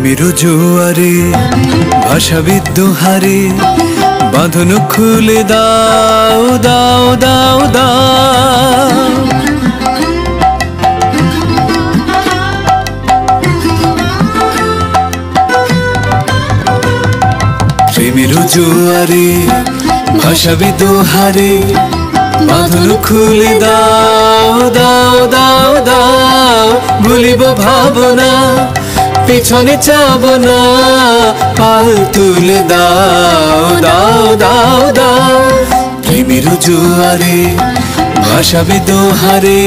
প্রেমের জোয়ারে ভাষা বিদ্রোহারে বাঁধন খুলে দাও দাও দাও দাও। প্রেমের জোয়ারে ভাষা বিদ্রোহারে বাঁধন খুলে দাও দাও দাও দাও। ভুলিব ভাবনা পিছনে চাব না, পাল তুলে দাও দাও দাও দাও। প্রেমের জোয়ারে ভাষা বিদ্রোহারে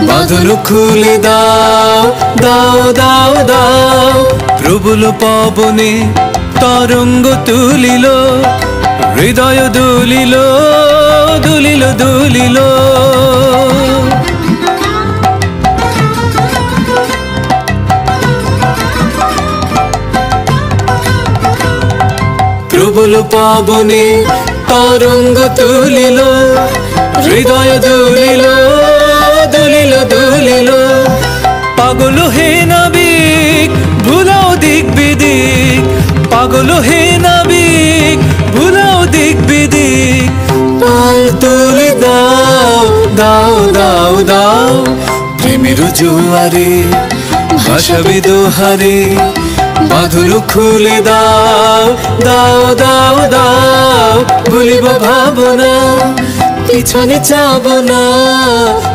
বাঁধন খুলে দাও দাও দাও দাও। প্রবল পবনে তরঙ্গ তুলিল, হৃদয় দুলিল দুলিল দুলিল। প্রবল পবনে তরঙ্গ তুলিল, হৃদয় দুলিল দুলিল দুলিল। পাগল হে নাবিক ভুলাও দিক বিদিক, পাগল হে নাবিক ভুলাও দিক বিদিক। পাল তুলে দাও দাও দাও দাও। প্রেমের জোয়ারে ভাষা বিদ্রোহারে বাঁধন খুলে দাও দাও দাও দাও। ভুলিব ভাবনা পিছনে চাব না,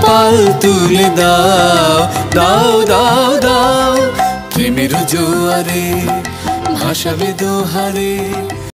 পাল তুলে দাও দাও দাও দাও। প্রেমের জোয়ারে ভাষা বিদ্রোহারে